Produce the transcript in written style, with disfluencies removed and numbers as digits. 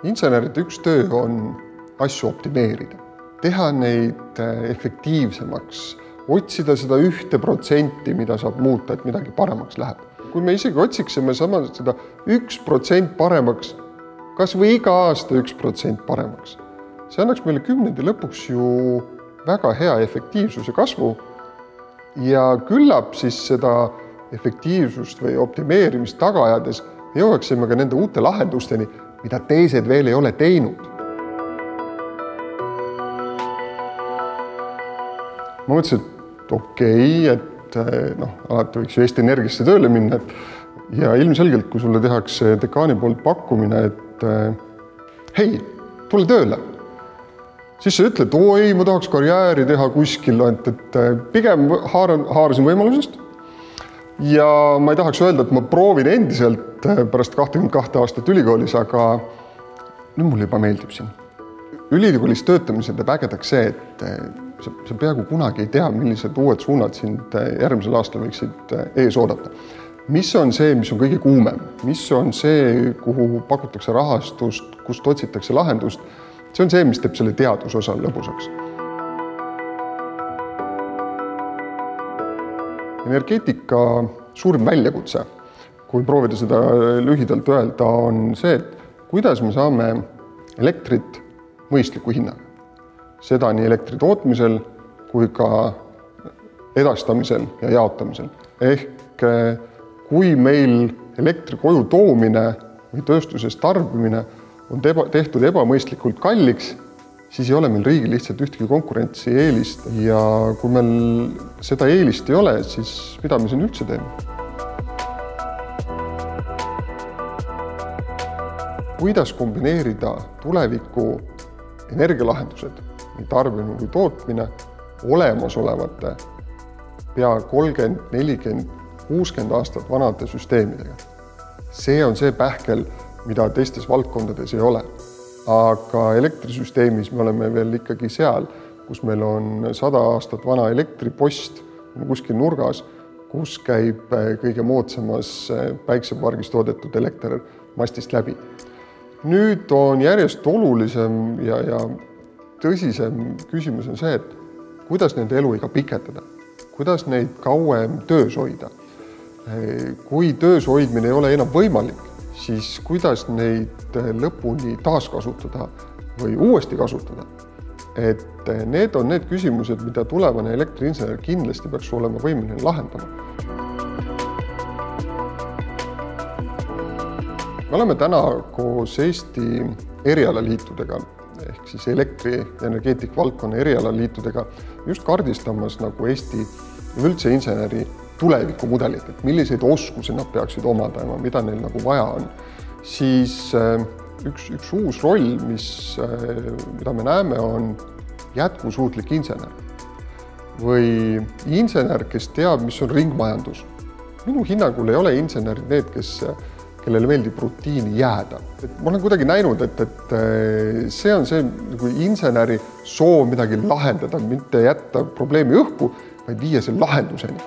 Inseneride üks töö on asju optimeerida, teha neid efektiivsemaks, otsida seda 1%, mida saab muuta, et midagi paremaks läheb. Kui me isegi otsiksime samas seda 1% paremaks, kas või iga aasta 1% paremaks, see annaks meile kümnendi lõpuks ju väga hea efektiivsuse kasvu ja küllap siis seda efektiivsust või optimeerimist taga ajades jõuaksime ka nende uute lahendusteni, mida teised veel ei ole teinud. Ma mõtlesin, et okei, et alati võiks ju Eesti Energiasse tööle minna ja ilmselgelt, kui sulle tehakse dekaani poolt pakkumine, et hei, tule tööle, siis sa ütled, ei, ma tahaks karjääri teha kuskil, et pigem haarasin võimalusest ja ma ei tahaks öelda, et ma proovin endiselt pärast 22 aastat ülikoolis, aga nüüd mulle juba meeldib siin. Ülikoolis töötamisel teeb ägedaks see, et sa peaaegu kunagi ei tea, millised uued suunad sind järgmisel aastal võiksid ees oodata. Mis on see, mis on kõige kuumem? Mis on see, kuhu pakutakse rahastust, kust otsitakse lahendust? See on see, mis teeb selle teadusosa lõbusaks. Energeetika suurim väljakutse, kui proovida seda lühidalt öelda, on see, et kuidas me saame elektrit mõistliku hinnaga. Seda nii elektri tootmisel kui ka edastamisel ja jaotamisel. Ehk kui meil elektri koju toomine või tööstuses tarbimine on tehtud ebamõistlikult kalliks, siis ei ole meil riigil lihtsalt ühtegi konkurentsi eelist ja kui meil seda eelist ei ole, siis mida me siin üldse teeme? Kuidas kombineerida tuleviku energialahendused, nii tarbimine kui tootmine, olemasolevate pea 30, 40, 60 aastat vanade süsteemidega? See on see pähkel, mida teistes valdkondades ei ole. Aga elektrisüsteemis me oleme veel ikkagi seal, kus meil on 100 aastat vana elektripost kuskil nurgas, kus käib kõige moodsamas päiksepargis toodetud elekter mastist läbi. Nüüd on järjest olulisem ja tõsisem küsimus on see, et kuidas nende eluiga pikendada, kuidas neid kauem töös hoida. Kui töös hoidmine ei ole enam võimalik, siis kuidas neid lõpuni taaskasutada või uuesti kasutada. Et need on need küsimused, mida tulevane elektriinsener kindlasti peaks olema võimeline lahendama. Me oleme täna koos Eesti erialaliitudega, ehk siis elektri- ja energeetika valdkonna erialaliitudega just kaardistamas nagu Eesti üldse inseneri tulevikumudelit, et milliseid oskusi nad peaksid omandama, mida neil nagu vaja on, siis üks uus roll, mida me näeme, on jätkusuutlik insener või insener, kes teab, mis on ringmajandus. Minu hinnangul ei ole insenerid need, kellele meeldib rutiini jääda. Ma olen kuidagi näinud, et see on see inseneri soov midagi lahendada, mitte jätta probleemi õhku, vaid viia see lahenduseni.